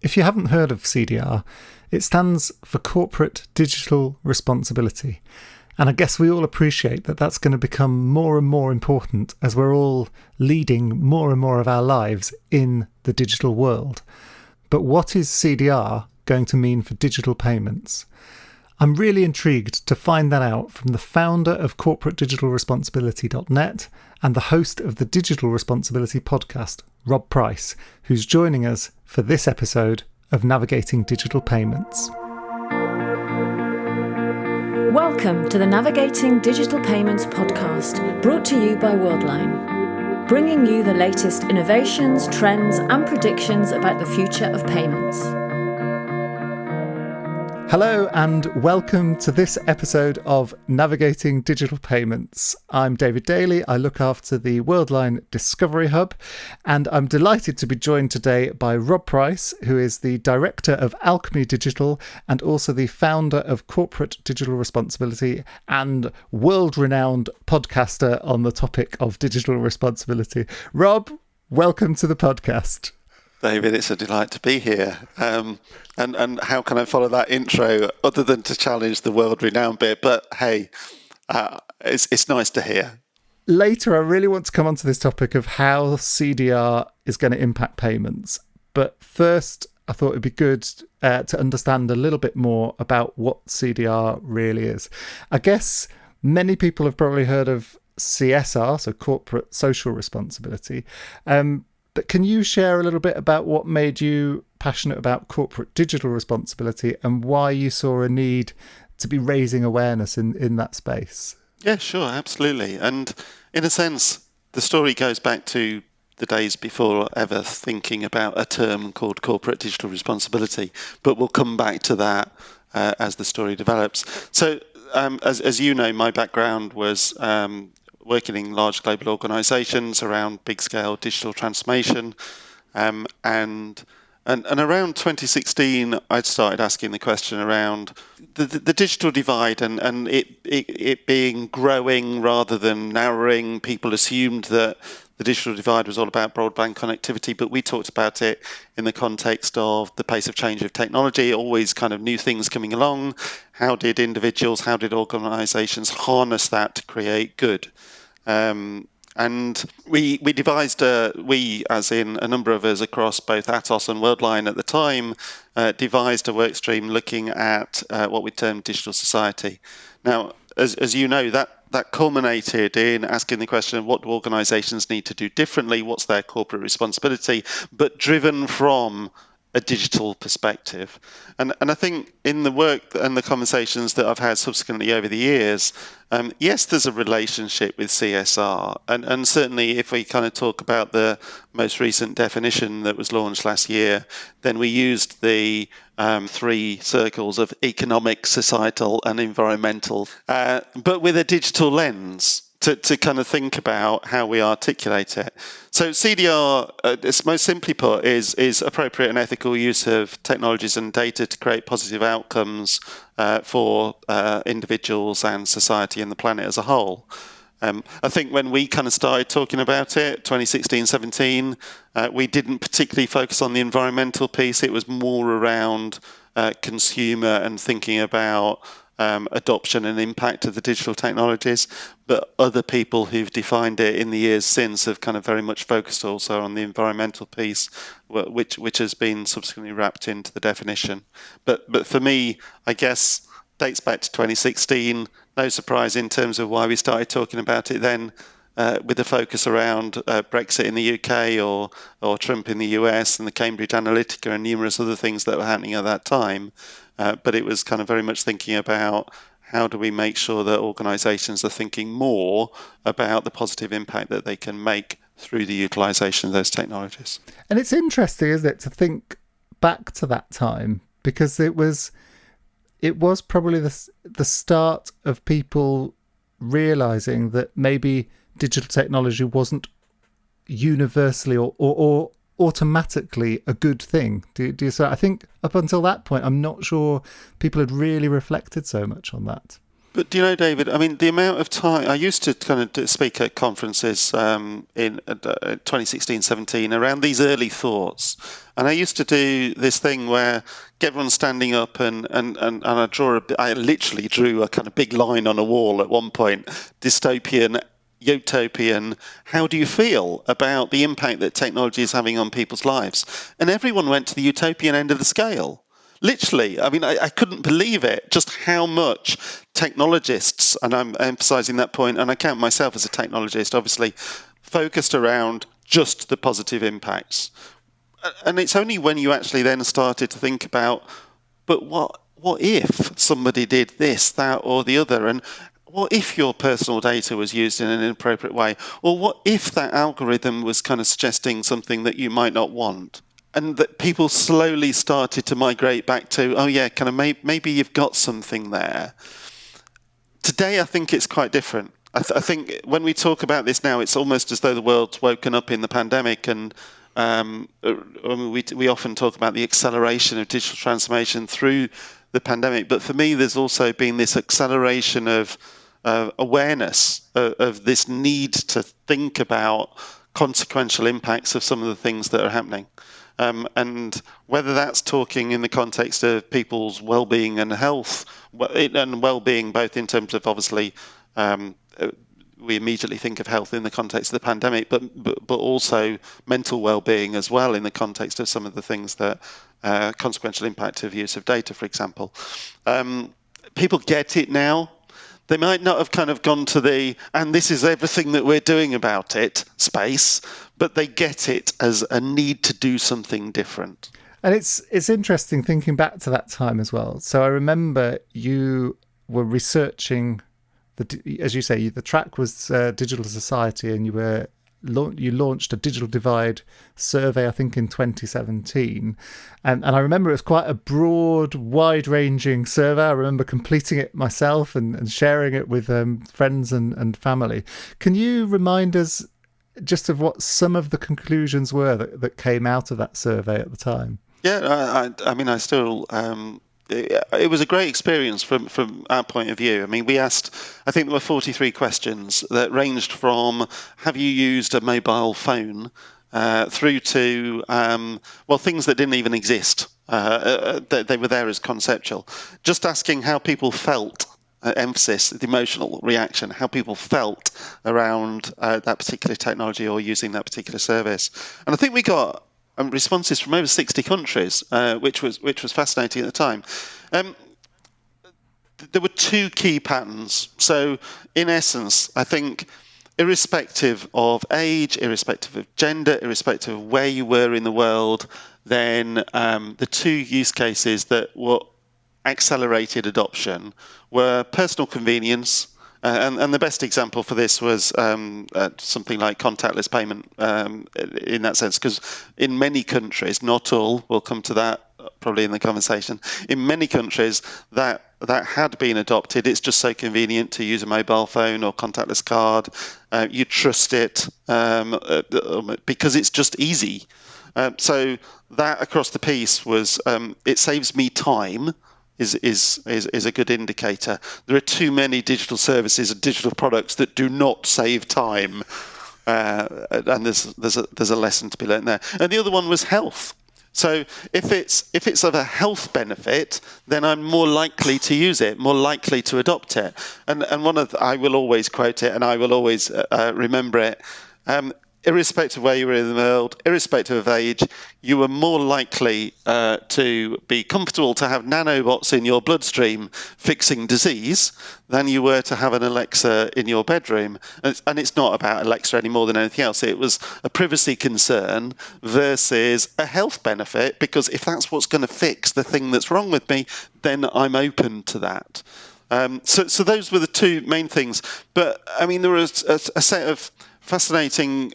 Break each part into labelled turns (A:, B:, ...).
A: If you haven't heard of CDR, it stands for Corporate Digital Responsibility. And I guess we all appreciate that that's going to become more and more important as we're all leading more and more of our lives in the digital world. But what is CDR going to mean for digital payments? I'm really intrigued to find that out from the founder of corporatedigitalresponsibility.net and the host of the Digital Responsibility podcast, Rob Price, who's joining us for this episode of Navigating Digital Payments.
B: Welcome to the Navigating Digital Payments podcast, brought to you by Worldline, bringing you the latest innovations, trends, and predictions about the future of payments.
A: Hello and welcome to this episode of Navigating Digital Payments. I'm David Daly. I look after the Worldline Discovery Hub, and I'm delighted to be joined today by Rob Price, who is the director of Alchemy Digital and also the founder of Corporate Digital Responsibility and world-renowned podcaster on the topic of digital responsibility. Rob, welcome to the podcast.
C: David, it's a delight to be here. And how can I follow that intro other than to challenge the world-renowned bit? But hey, it's nice to hear.
A: Later, I really want to come on to this topic of how CDR is going to impact payments. But first, I thought it'd be good to understand a little bit more about what CDR really is. I guess many people have probably heard of CSR, so Corporate Social Responsibility. But can you share a little bit about what made you passionate about corporate digital responsibility and why you saw a need to be raising awareness in that space?
C: Yeah, sure, absolutely. And in a sense, the story goes back to the days before ever thinking about a term called corporate digital responsibility. But we'll come back to that as the story develops. So, as you know, my background was working in large global organisations around big-scale digital transformation, and around 2016, I'd started asking the question around the digital divide and it being growing rather than narrowing. People assumed that the digital divide was all about broadband connectivity, but we talked about it in the context of the pace of change of technology, always kind of new things coming along. How did individuals, how did organisations harness that to create good? And we devised, we as in a number of us across both Atos and Worldline at the time, devised a work stream looking at what we termed digital society. Now, as you know, that culminated in asking the question of what do organisations need to do differently, what's their corporate responsibility, but driven from a digital perspective. And I think in the work and the conversations that I've had subsequently over the years, yes, there's a relationship with CSR. And certainly if we kind of talk about the most recent definition that was launched last year, then we used the three circles of economic, societal and environmental, but with a digital lens. To kind of think about how we articulate it. So CDR, most simply put, is appropriate and ethical use of technologies and data to create positive outcomes for individuals and society and the planet as a whole. I think when we kind of started talking about it, 2016, 17, we didn't particularly focus on the environmental piece. It was more around consumer and thinking about adoption and impact of the digital technologies, but other people who've defined it in the years since have kind of very much focused also on the environmental piece, which has been subsequently wrapped into the definition. But for me, I guess dates back to 2016. No surprise in terms of why we started talking about it then, with the focus around Brexit in the UK or Trump in the US and the Cambridge Analytica and numerous other things that were happening at that time. But it was kind of very much thinking about how do we make sure that organisations are thinking more about the positive impact that they can make through the utilisation of those technologies.
A: And it's interesting, isn't it, to think back to that time, because it was probably the start of people realising that maybe digital technology wasn't universally or automatically a good thing. Do you? I think up until that point, I'm not sure people had really reflected so much on that.
C: But do you know, David, I mean, the amount of time I used to kind of speak at conferences in 2016, 17 around these early thoughts. And I used to do this thing where get everyone standing up and I literally drew a kind of big line on a wall at one point, dystopian, utopian, how do you feel about the impact that technology is having on people's lives? And everyone went to the utopian end of the scale. Literally, I mean, I couldn't believe it, just how much technologists, and I'm emphasizing that point, and I count myself as a technologist, obviously, focused around just the positive impacts. And it's only when you actually then started to think about, but what if somebody did this, that, or the other? And what if your personal data was used in an inappropriate way? Or what if that algorithm was kind of suggesting something that you might not want? And that people slowly started to migrate back to, oh yeah, kind of maybe you've got something there. Today, I think it's quite different. I think when we talk about this now, it's almost as though the world's woken up in the pandemic, and we often talk about the acceleration of digital transformation through the pandemic. But for me, there's also been this acceleration of awareness of this need to think about consequential impacts of some of the things that are happening. And whether that's talking in the context of people's well-being and health, and well-being both in terms of obviously we immediately think of health in the context of the pandemic, but also mental well-being as well in the context of some of the things that consequential impact of use of data, for example. People get it now. They might not have kind of gone to the, and this is everything that we're doing about it, space, but they get it as a need to do something different.
A: And it's interesting thinking back to that time as well. So I remember you were researching, as you say, the track was Digital Society, and you launched a Digital Divide survey, I think, in 2017. And I remember it was quite a broad, wide-ranging survey. I remember completing it myself and sharing it with friends and family. Can you remind us just of what some of the conclusions were that came out of that survey at the time?
C: Yeah, I mean, I still... it was a great experience from our point of view. I mean, we asked, I think there were 43 questions that ranged from, have you used a mobile phone, through to, things that didn't even exist. They were there as conceptual. Just asking how people felt, emphasis, the emotional reaction, how people felt around that particular technology or using that particular service. And I think we got responses from over 60 countries, which was fascinating at the time. There were two key patterns. So, in essence, I think, irrespective of age, irrespective of gender, irrespective of where you were in the world, then the two use cases that were accelerated adoption were personal convenience. And the best example for this was something like contactless payment in that sense, because in many countries, not all, we'll come to that probably in the conversation, in many countries that had been adopted. It's just so convenient to use a mobile phone or contactless card. You trust it because it's just easy. So that across the piece was, it saves me time, is a good indicator. There are too many digital services and digital products that do not save time, and there's a lesson to be learned there. And the other one was health. So if it's of a health benefit, then I'm more likely to use it, more likely to adopt it. And I will always quote it, and I will always remember it. Irrespective of where you were in the world, irrespective of age, you were more likely to be comfortable to have nanobots in your bloodstream fixing disease than you were to have an Alexa in your bedroom. And it's not about Alexa any more than anything else. It was a privacy concern versus a health benefit, because if that's what's going to fix the thing that's wrong with me, then I'm open to that. So those were the two main things. But, I mean, there was a set of fascinating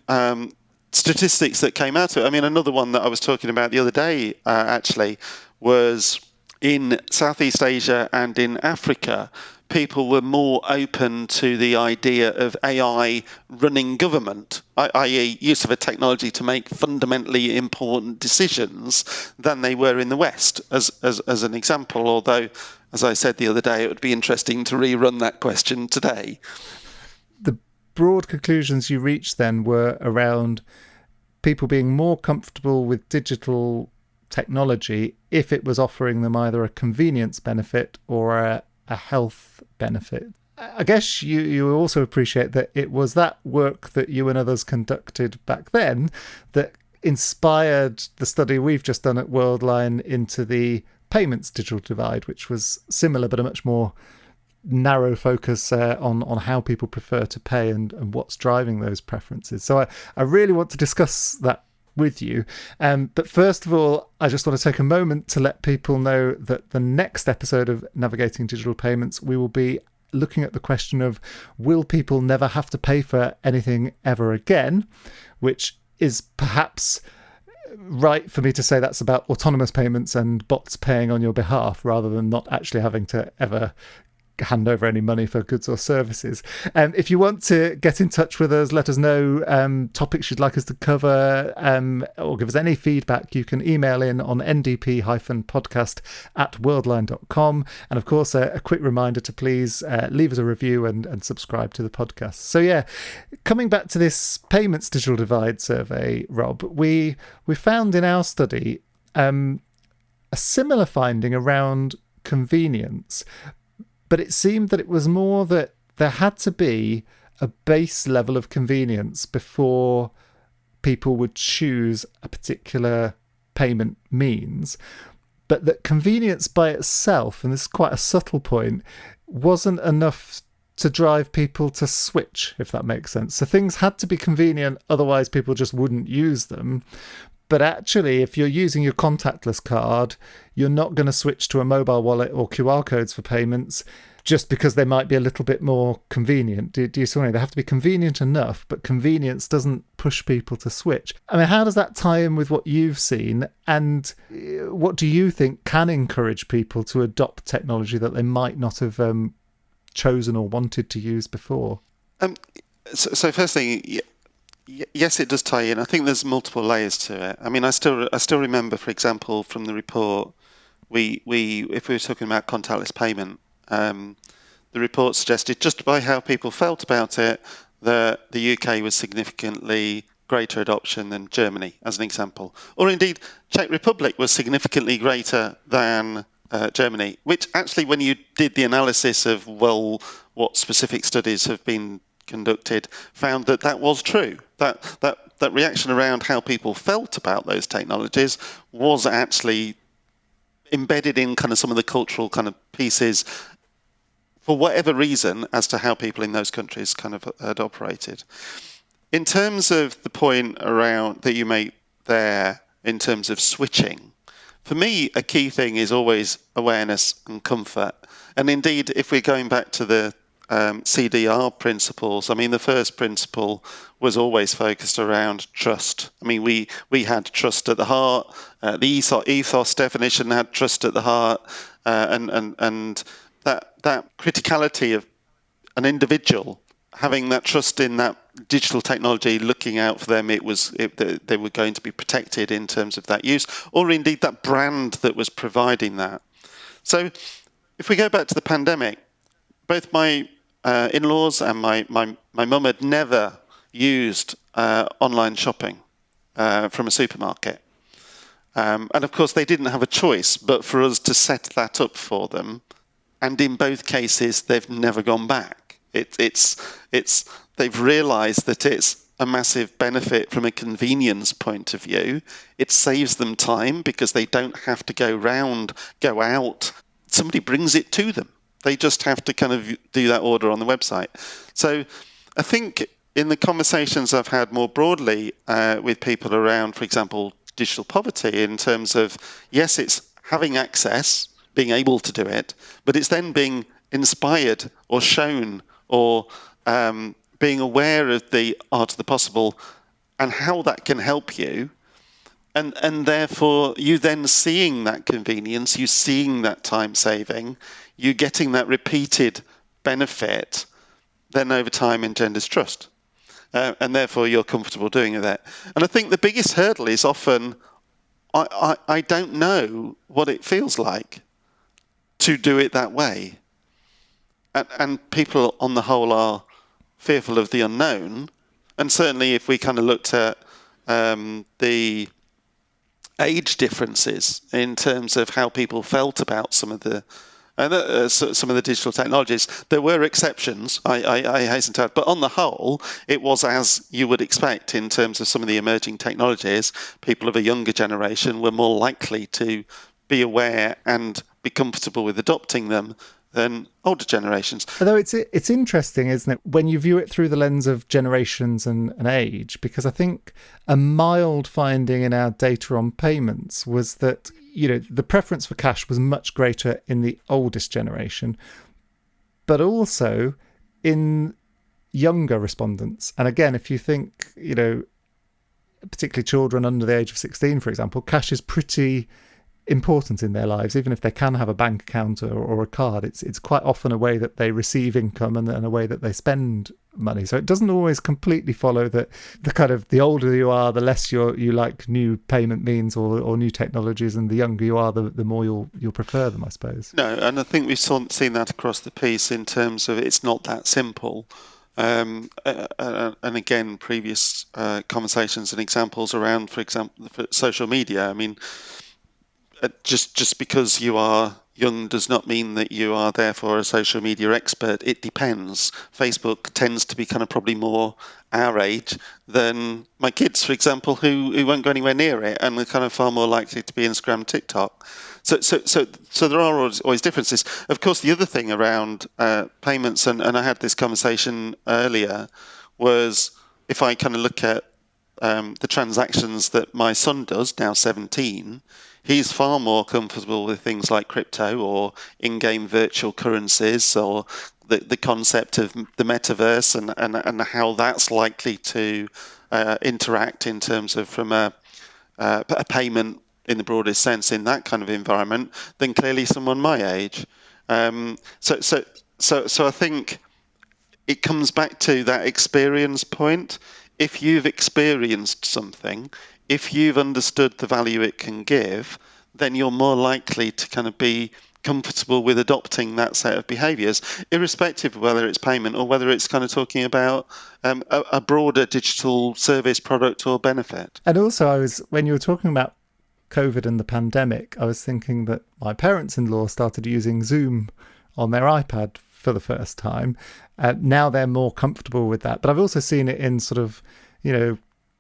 C: statistics that came out of it. I mean, another one that I was talking about the other day, actually, was in Southeast Asia and in Africa, people were more open to the idea of AI running government, i.e. use of a technology to make fundamentally important decisions, than they were in the West, as an example. Although, as I said the other day, it would be interesting to rerun that question today.
A: The broad conclusions you reached then were around people being more comfortable with digital technology if it was offering them either a convenience benefit or a health benefit. I guess you also appreciate that it was that work that you and others conducted back then that inspired the study we've just done at Worldline into the payments digital divide, which was similar but a much more narrow focus on how people prefer to pay and what's driving those preferences. So I really want to discuss that with you. But first of all, I just want to take a moment to let people know that the next episode of Navigating Digital Payments, we will be looking at the question of, will people never have to pay for anything ever again? Which is perhaps right for me to say that's about autonomous payments and bots paying on your behalf, rather than not actually having to ever hand over any money for goods or services. If you want to get in touch with us, let us know topics you'd like us to cover, or give us any feedback, you can email in on ndp-podcast@worldline.com. And of course, a quick reminder to please leave us a review and subscribe to the podcast. So yeah, coming back to this payments digital divide survey, Rob, we found in our study a similar finding around convenience. But it seemed that it was more that there had to be a base level of convenience before people would choose a particular payment means. But that convenience by itself, and this is quite a subtle point, wasn't enough to drive people to switch, if that makes sense. So things had to be convenient, otherwise people just wouldn't use them. But actually, if you're using your contactless card, you're not going to switch to a mobile wallet or QR codes for payments just because they might be a little bit more convenient. Do you see what I mean? They have to be convenient enough, but convenience doesn't push people to switch. I mean, how does that tie in with what you've seen? And what do you think can encourage people to adopt technology that they might not have chosen or wanted to use before?
C: So first thing, yes, it does tie in. I think there's multiple layers to it. I mean, I still remember, for example, from the report, we if we were talking about contactless payment, the report suggested, just by how people felt about it, that the UK was significantly greater adoption than Germany, as an example. Or indeed, Czech Republic was significantly greater than Germany, which actually, when you did the analysis of, well, what specific studies have been conducted, found that was true. That reaction around how people felt about those technologies was actually embedded in kind of some of the cultural kind of pieces, for whatever reason, as to how people in those countries kind of had operated. In terms of the point around that you make there, in terms of switching, for me, a key thing is always awareness and comfort. And indeed, if we're going back to the CDR principles, I mean, the first principle was always focused around trust. I mean, we had trust at the heart. The ethos definition had trust at the heart, and that criticality of an individual having that trust in that digital technology, looking out for them, they were going to be protected in terms of that use, or indeed that brand that was providing that. So, if we go back to the pandemic, both my in-laws and my mum had never used online shopping from a supermarket. And of course, they didn't have a choice but for us to set that up for them. And in both cases, they've never gone back. They've realised that it's a massive benefit from a convenience point of view. It saves them time because they don't have to go out. Somebody brings it to them. They just have to kind of do that order on the website. So I think in the conversations I've had more broadly with people around, for example, digital poverty, in terms of, yes, it's having access, being able to do it, but it's then being inspired or shown or being aware of the art of the possible and how that can help you. And therefore, you then seeing that convenience, you seeing that time saving, you getting that repeated benefit then over time engenders trust. And therefore you're comfortable doing that. And I think the biggest hurdle is often, I don't know what it feels like to do it that way. And people on the whole are fearful of the unknown. And certainly if we kind of looked at the age differences in terms of how people felt about some of the digital technologies. There were exceptions, I hasten to add, but on the whole, it was as you would expect in terms of some of the emerging technologies. People of a younger generation were more likely to be aware and be comfortable with adopting them than older generations.
A: Although it's interesting, isn't it, when you view it through the lens of generations and age, because I think a mild finding in our data on payments was that, the preference for cash was much greater in the oldest generation, but also in younger respondents. And again, if you think, particularly children under the age of 16, for example, cash is pretty important in their lives. Even if they can have a bank account or a card, it's quite often a way that they receive income and a way that they spend money. So it doesn't always completely follow that the older you are, the less you like new payment means or new technologies, and the younger you are, the more you'll prefer them, I suppose.
C: No, and I think we've seen that across the piece in terms of it's not that simple. And again, previous conversations and examples around, for example, for social media. I mean, just because you are young does not mean that you are therefore a social media expert. It depends. Facebook tends to be kind of probably more our age than my kids, for example, who won't go anywhere near it and are kind of far more likely to be Instagram, TikTok. So there are always differences. Of course, the other thing around payments, and I had this conversation earlier, was if I kind of look at the transactions that my son does, now 17, he's far more comfortable with things like crypto or in-game virtual currencies or the concept of the metaverse and how that's likely to interact in terms of from a payment in the broadest sense in that kind of environment than clearly someone my age. So I think it comes back to that experience point. If you've experienced something, if you've understood the value it can give, then you're more likely to kind of be comfortable with adopting that set of behaviours, irrespective of whether it's payment or whether it's kind of talking about a broader digital service, product or benefit.
A: And also, when you were talking about COVID and the pandemic, I was thinking that my parents-in-law started using Zoom on their iPad for the first time. Now they're more comfortable with that. But I've also seen it in sort of,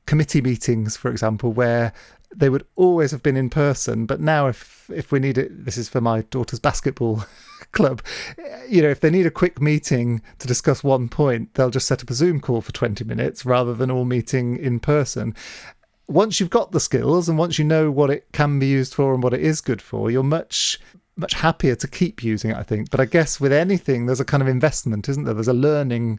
A: committee meetings, for example, where they would always have been in person. But now if we need it, this is for my daughter's basketball club, if they need a quick meeting to discuss one point, they'll just set up a Zoom call for 20 minutes rather than all meeting in person. Once you've got the skills and once you know what it can be used for and what it is good for, you're much happier to keep using it, I think. But I guess with anything, there's a kind of investment, isn't there? There's a learning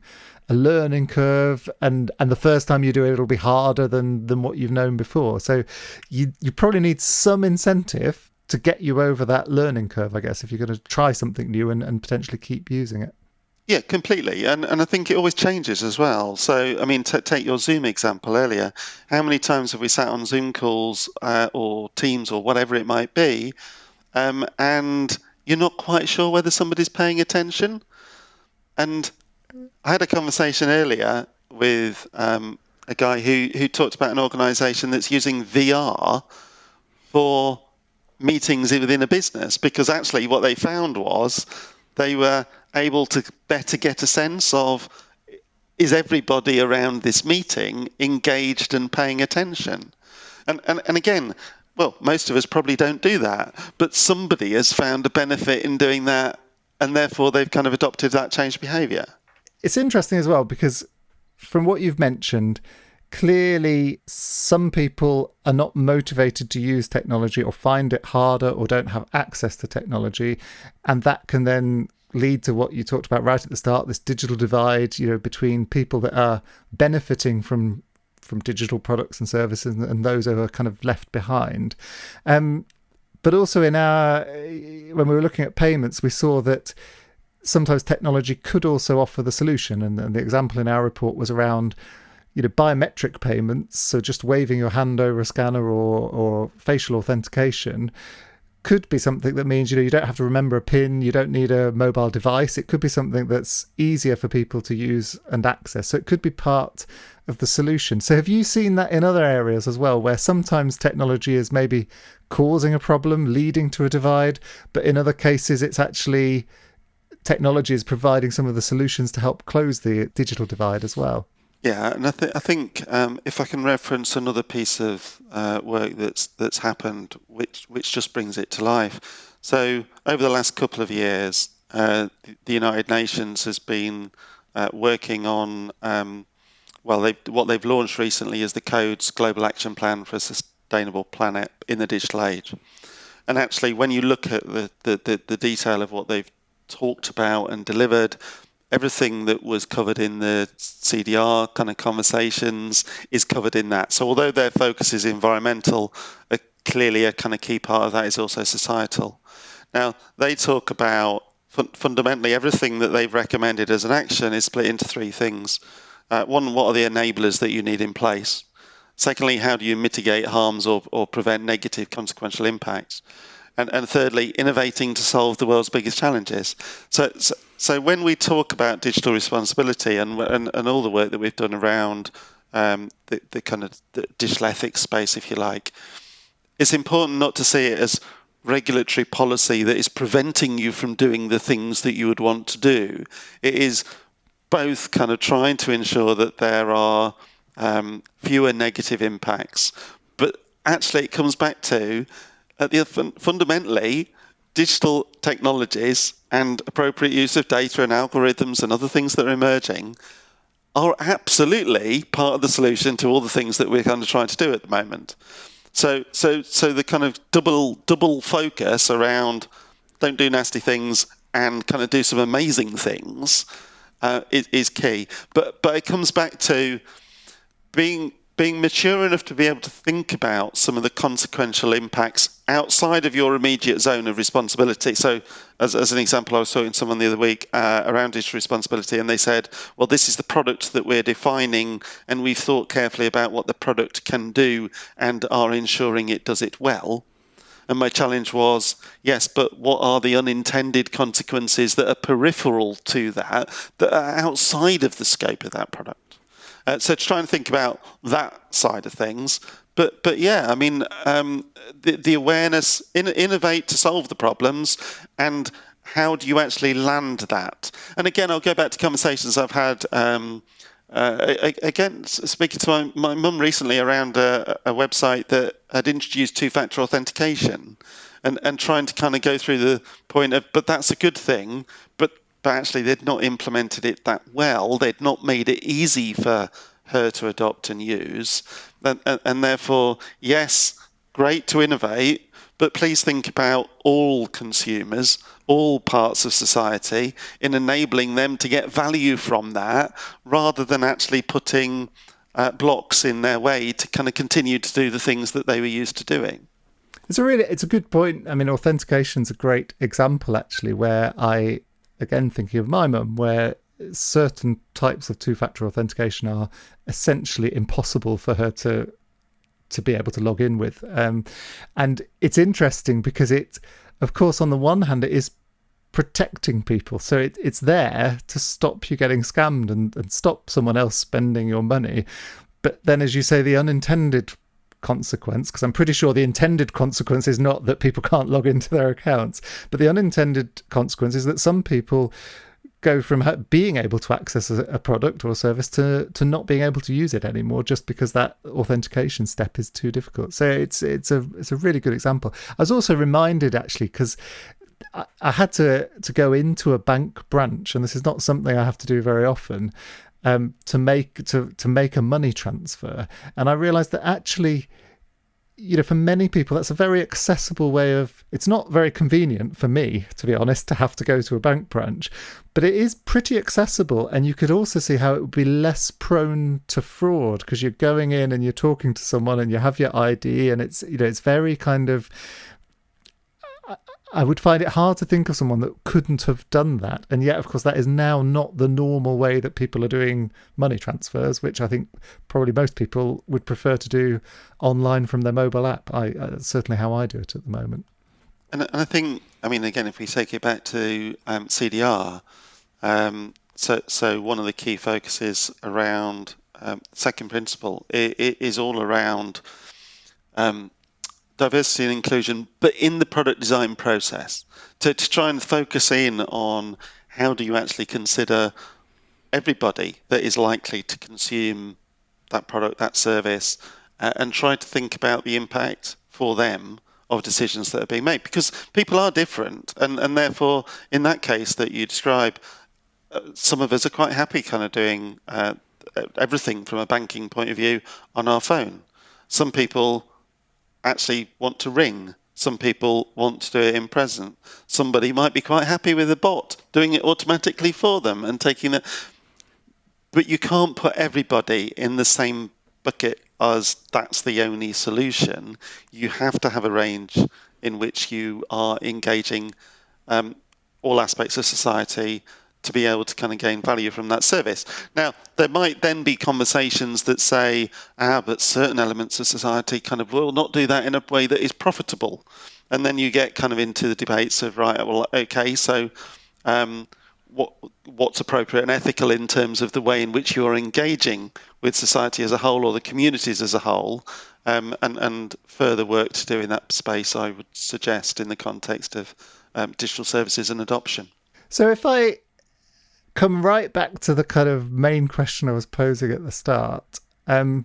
A: curve, and the first time you do it, it'll be harder than what you've known before. So you probably need some incentive to get you over that learning curve, I guess, if you're going to try something new and potentially keep using it.
C: Yeah, completely. And I think it always changes as well. So, I mean, take your Zoom example earlier. How many times have we sat on Zoom calls or Teams or whatever it might be, and you're not quite sure whether somebody's paying attention? And I had a conversation earlier with a guy who talked about an organisation that's using VR for meetings within a business, because actually what they found was they were able to better get a sense of, is everybody around this meeting engaged and paying attention? And again, well, most of us probably don't do that, but somebody has found a benefit in doing that, and therefore they've kind of adopted that changed behaviour.
A: It's interesting as well, because from what you've mentioned, clearly some people are not motivated to use technology or find it harder or don't have access to technology, and that can then lead to what you talked about right at the start, this digital divide, between people that are benefiting from digital products and services and those who are kind of left behind. But also when we were looking at payments, we saw that sometimes technology could also offer the solution. And the example in our report was around, biometric payments. So just waving your hand over a scanner or facial authentication could be something that means, you don't have to remember a PIN, you don't need a mobile device. It could be something that's easier for people to use and access. So it could be part of the solution. So have you seen that in other areas as well, where sometimes technology is maybe causing a problem, leading to a divide, but in other cases it's actually technology is providing some of the solutions to help close the digital divide as well?
C: Yeah, and I think if I can reference another piece of work that's happened, which just brings it to life. So over the last couple of years, the United Nations has been working on what they've launched recently is the Code's Global Action Plan for a Sustainable Planet in the Digital Age. And actually, when you look at the detail of what they've talked about and delivered, everything that was covered in the CDR kind of conversations is covered in that. So although their focus is environmental, clearly a kind of key part of that is also societal. Now, they talk about fundamentally everything that they've recommended as an action is split into three things. One, what are the enablers that you need in place? Secondly, how do you mitigate harms or prevent negative consequential impacts? And thirdly, innovating to solve the world's biggest challenges. So when we talk about digital responsibility and all the work that we've done around the kind of the digital ethics space, if you like, it's important not to see it as regulatory policy that is preventing you from doing the things that you would want to do. It is both kind of trying to ensure that there are fewer negative impacts, but actually it comes back to fundamentally, digital technologies and appropriate use of data and algorithms and other things that are emerging are absolutely part of the solution to all the things that we're kind of trying to do at the moment. So the kind of double focus around don't do nasty things and kind of do some amazing things is key. But it comes back to being mature enough to be able to think about some of the consequential impacts outside of your immediate zone of responsibility. So as an example, I was talking to someone the other week around digital responsibility, and they said, well, this is the product that we're defining, and we've thought carefully about what the product can do and are ensuring it does it well. And my challenge was, yes, but what are the unintended consequences that are peripheral to that are outside of the scope of that product? So to try and think about that side of things. But yeah, I mean, the awareness, innovate to solve the problems, and how do you actually land that? And again, I'll go back to conversations I've had, again, speaking to my mum recently around a website that had introduced two-factor authentication, and trying to kind of go through the point of, but that's a good thing, but actually they'd not implemented it that well. They'd not made it easy for her to adopt and use. And therefore, yes, great to innovate, but please think about all consumers, all parts of society, in enabling them to get value from that, rather than actually putting blocks in their way to kind of continue to do the things that they were used to doing.
A: It's a good point. I mean, authentication's a great example, actually, where again, thinking of my mum, where certain types of two-factor authentication are essentially impossible for her to be able to log in with. And it's interesting because it, of course, on the one hand, it is protecting people. So it's there to stop you getting scammed and stop someone else spending your money. But then, as you say, the unintended consequence, because I'm pretty sure the intended consequence is not that people can't log into their accounts, but the unintended consequence is that some people go from being able to access a product or a service to not being able to use it anymore, just because that authentication step is too difficult. So it's a really good example. I was also reminded, actually, because I had to go into a bank branch, and this is not something I have to do very often, to make a money transfer. And I realized that actually, for many people, that's a very accessible way of, it's not very convenient for me, to be honest, to have to go to a bank branch, but it is pretty accessible. And you could also see how it would be less prone to fraud, because you're going in and you're talking to someone and you have your ID, and it's very kind of, I would find it hard to think of someone that couldn't have done that. And yet, of course, that is now not the normal way that people are doing money transfers, which I think probably most people would prefer to do online from their mobile app. That's certainly how I do it at the moment.
C: And I think, I mean, again, if we take it back to CDR, so one of the key focuses around second principle, it is all around diversity and inclusion, but in the product design process, to try and focus in on how do you actually consider everybody that is likely to consume that product, that service, and try to think about the impact for them of decisions that are being made, because people are different, and therefore in that case that you describe, some of us are quite happy kind of doing everything from a banking point of view on our phone. Some people actually want to ring. Some people want to do it in present. Somebody might be quite happy with a bot doing it automatically for them and taking it. But you can't put everybody in the same bucket as that's the only solution. You have to have a range in which you are engaging all aspects of society to be able to kind of gain value from that service. Now, there might then be conversations that say, but certain elements of society kind of will not do that in a way that is profitable. And then you get kind of into the debates of, right, well, okay, so what's appropriate and ethical in terms of the way in which you're engaging with society as a whole or the communities as a whole, and further work to do in that space, I would suggest, in the context of digital services and adoption.
A: So if I come right back to the kind of main question I was posing at the start, I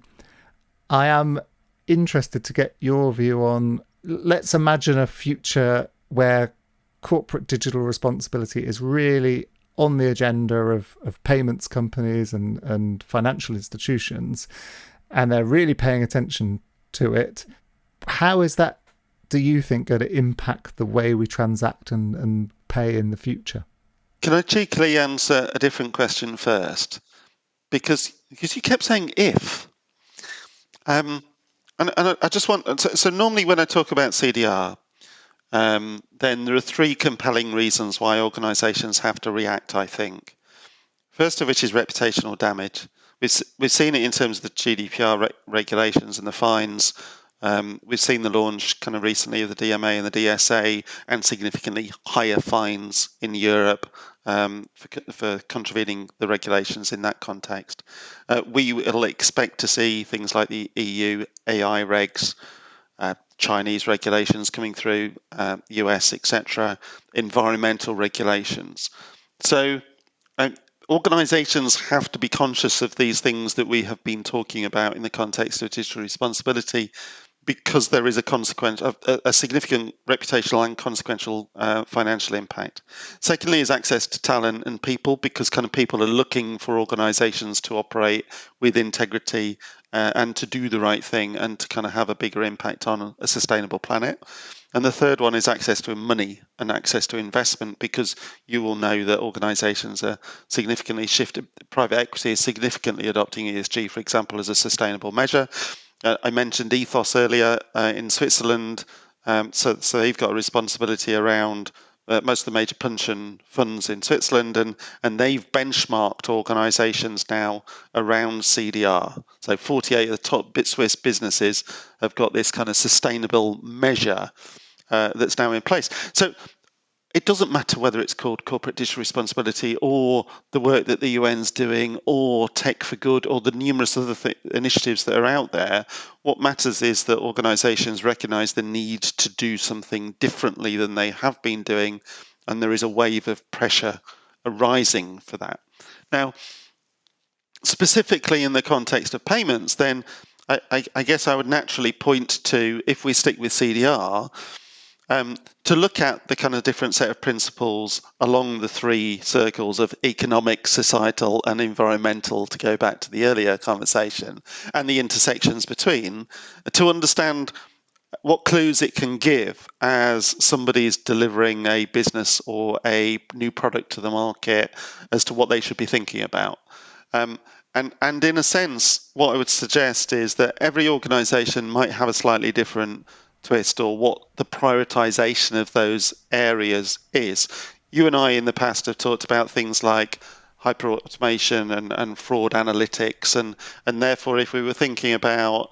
A: am interested to get your view on, let's imagine a future where corporate digital responsibility is really on the agenda of payments companies and financial institutions, and they're really paying attention to it. How is that, do you think, going to impact the way we transact and pay in the future?
C: Can I cheekily answer a different question first? Because you kept saying if. And I just want, so normally when I talk about CDR, then there are three compelling reasons why organisations have to react, I think. First of which is reputational damage. We've seen it in terms of the GDPR regulations and the fines. We've seen the launch kind of recently of the DMA and the DSA, and significantly higher fines in Europe for contravening the regulations in that context. We will expect to see things like the EU AI regs, Chinese regulations coming through, US, etc., environmental regulations. So organisations have to be conscious of these things that we have been talking about in the context of digital responsibility, because there is a significant reputational and consequential financial impact. Secondly is access to talent and people, because kind of people are looking for organisations to operate with integrity and to do the right thing and to kind of have a bigger impact on a sustainable planet. And the third one is access to money and access to investment, because you will know that organisations are significantly shifted. Private equity is significantly adopting ESG, for example, as a sustainable measure. I mentioned Ethos earlier in Switzerland, so they've got a responsibility around most of the major pension funds in Switzerland, and they've benchmarked organisations now around CDR. So 48 of the top Swiss businesses have got this kind of sustainable measure that's now in place. So it doesn't matter whether it's called corporate digital responsibility or the work that the UN's doing or Tech for Good or the numerous other initiatives that are out there. What matters is that organisations recognise the need to do something differently than they have been doing, and there is a wave of pressure arising for that. Now, specifically in the context of payments, then I guess I would naturally point to, if we stick with CDR, to look at the kind of different set of principles along the three circles of economic, societal, and environmental, to go back to the earlier conversation, and the intersections between, to understand what clues it can give as somebody is delivering a business or a new product to the market as to what they should be thinking about. And in a sense, what I would suggest is that every organisation might have a slightly different twist or what the prioritization of those areas is. You and I in the past have talked about things like hyperautomation and fraud analytics, and therefore if we were thinking about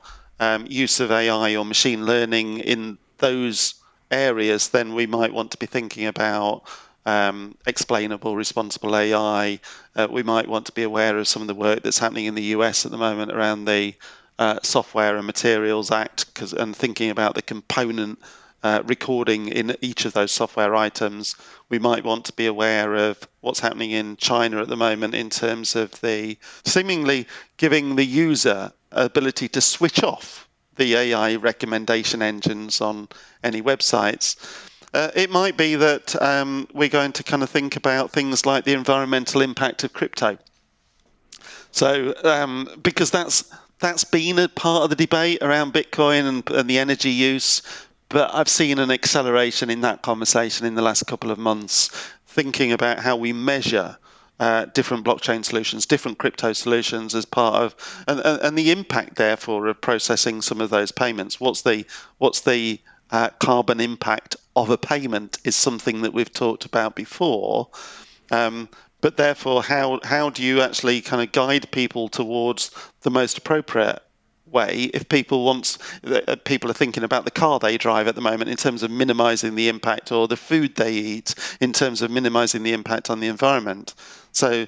C: use of AI or machine learning in those areas, then we might want to be thinking about explainable, responsible AI. We might want to be aware of some of the work that's happening in the US at the moment around the Software and Materials Act, and thinking about the component recording in each of those software items. We might want to be aware of what's happening in China at the moment in terms of the seemingly giving the user ability to switch off the AI recommendation engines on any websites. It might be that we're going to kind of think about things like the environmental impact of crypto. So, because that's been a part of the debate around Bitcoin and the energy use, but I've seen an acceleration in that conversation in the last couple of months, thinking about how we measure different blockchain solutions, different crypto solutions as part of, and the impact, therefore, of processing some of those payments. What's the carbon impact of a payment is something that we've talked about before. But therefore, how do you actually kind of guide people towards the most appropriate way if people are thinking about the car they drive at the moment in terms of minimizing the impact, or the food they eat in terms of minimizing the impact on the environment? So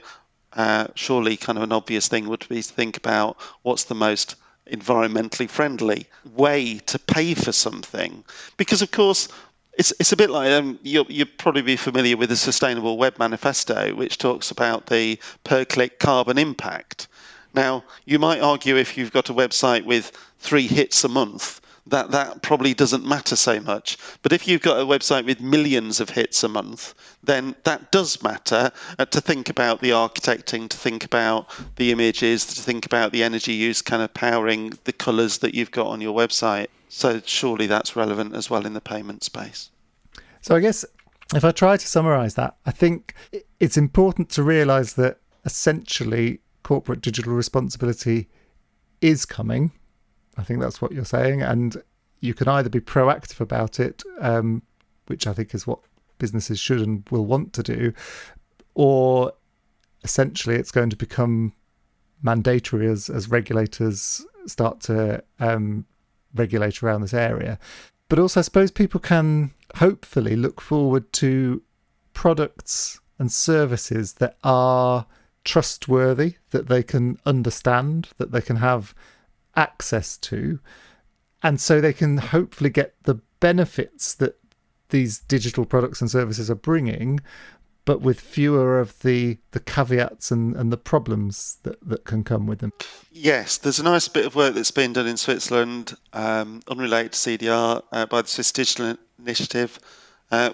C: surely kind of an obvious thing would be to think about what's the most environmentally friendly way to pay for something, because of course it's a bit like you'll probably be familiar with the Sustainable Web Manifesto, which talks about the per-click carbon impact. Now, you might argue if you've got a website with 3 hits a month, that probably doesn't matter so much. But if you've got a website with millions of hits a month, then that does matter, to think about the architecting, to think about the images, to think about the energy use kind of powering the colours that you've got on your website. So surely that's relevant as well in the payment space.
A: So I guess if I try to summarise that, I think it's important to realise that essentially corporate digital responsibility is coming. I think that's what you're saying. And you can either be proactive about it, which I think is what businesses should and will want to do, or essentially it's going to become mandatory as regulators start to regulate around this area. But also I suppose people can hopefully look forward to products and services that are trustworthy, that they can understand, that they can have access to, and so they can hopefully get the benefits that these digital products and services are bringing, but with fewer of the caveats and the problems that can come with them.
C: Yes, there's a nice bit of work that's been done in Switzerland, unrelated to CDR, by the Swiss Digital Initiative,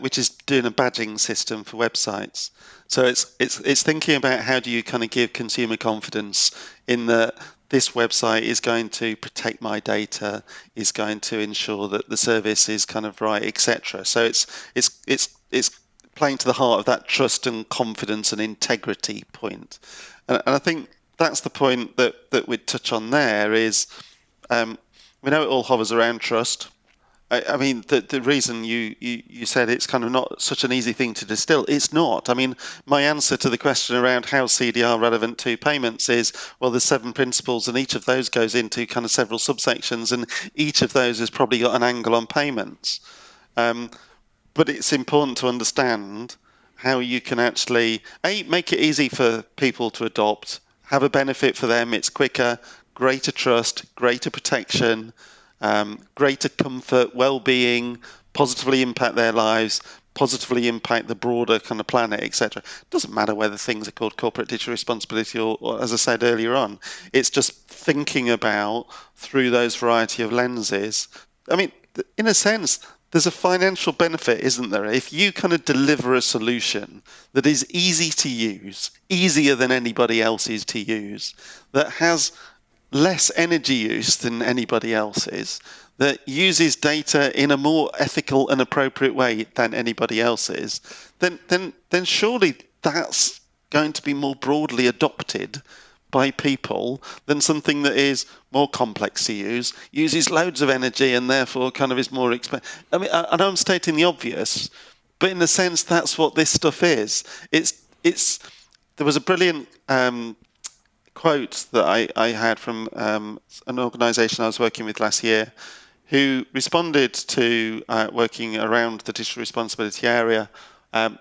C: which is doing a badging system for websites. So it's thinking about how do you kind of give consumer confidence in that this website is going to protect my data, is going to ensure that the service is kind of right, etc. So it's playing to the heart of that trust and confidence and integrity point. And I think that's the point that we'd touch on there is, we know it all hovers around trust. I mean, the reason you said it's kind of not such an easy thing to distill, it's not. I mean, my answer to the question around how CDR relevant to payments is, well, there's 7 principles, and each of those goes into kind of several subsections, and each of those has probably got an angle on payments. But it's important to understand how you can actually, make it easy for people to adopt, have a benefit for them, it's quicker, greater trust, greater protection, greater comfort, well-being, positively impact their lives, positively impact the broader kind of planet, etc. It doesn't matter whether things are called corporate digital responsibility or, as I said earlier on, it's just thinking about through those variety of lenses. I mean, in a sense, there's a financial benefit, isn't there? If you kind of deliver a solution that is easy to use, easier than anybody else's to use, that has less energy use than anybody else's, that uses data in a more ethical and appropriate way than anybody else's, then surely that's going to be more broadly adopted by people than something that is more complex to use, uses loads of energy, and therefore kind of is more expensive. I mean, I know I'm stating the obvious, but in a sense, that's what this stuff is. It's. There was a brilliant quote that I had from an organisation I was working with last year, who responded to working around the digital responsibility area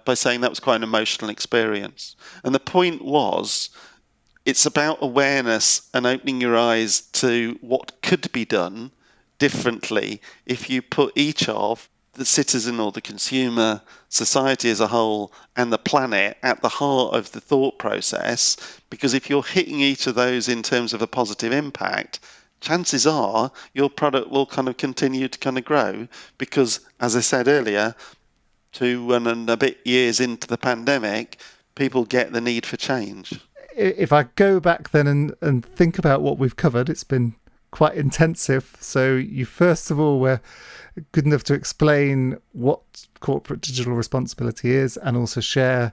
C: by saying that was quite an emotional experience. And the point was, it's about awareness and opening your eyes to what could be done differently if you put each of the citizen or the consumer, society as a whole, and the planet at the heart of the thought process. Because if you're hitting each of those in terms of a positive impact, chances are your product will kind of continue to kind of grow. Because, as I said earlier, 2 and a bit years into the pandemic, people get the need for change.
A: If I go back then and think about what we've covered, it's been quite intensive. So you first of all were good enough to explain what corporate digital responsibility is, and also share,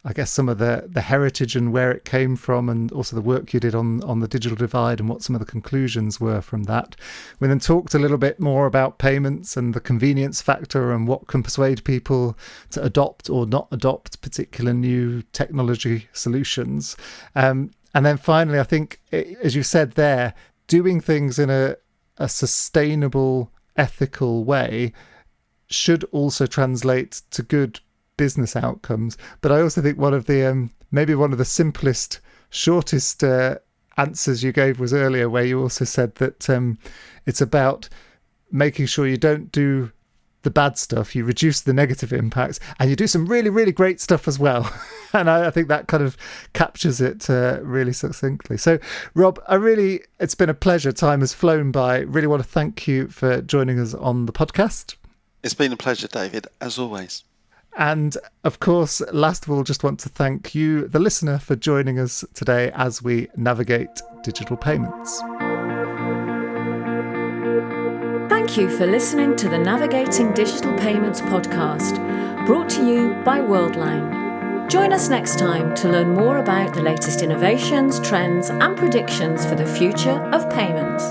A: I guess, some of the heritage and where it came from, and also the work you did on the digital divide and what some of the conclusions were from that. We then talked a little bit more about payments and the convenience factor and what can persuade people to adopt or not adopt particular new technology solutions. And then finally, I think, as you said there, doing things in a sustainable, ethical way should also translate to good business outcomes. But I also think one of the maybe one of the simplest, shortest answers you gave was earlier, where you also said that it's about making sure you don't do the bad stuff, you reduce the negative impacts, and you do some really, really great stuff as well. And I think that kind of captures it really succinctly. So, Rob, it's been a pleasure. Time has flown by. Really want to thank you for joining us on the podcast.
C: It's been a pleasure, David, as always.
A: And of course, last of all, just want to thank you, the listener, for joining us today as we navigate digital payments.
B: Thank you for listening to the Navigating Digital Payments podcast, brought to you by Worldline. Join us next time to learn more about the latest innovations, trends, and predictions for the future of payments.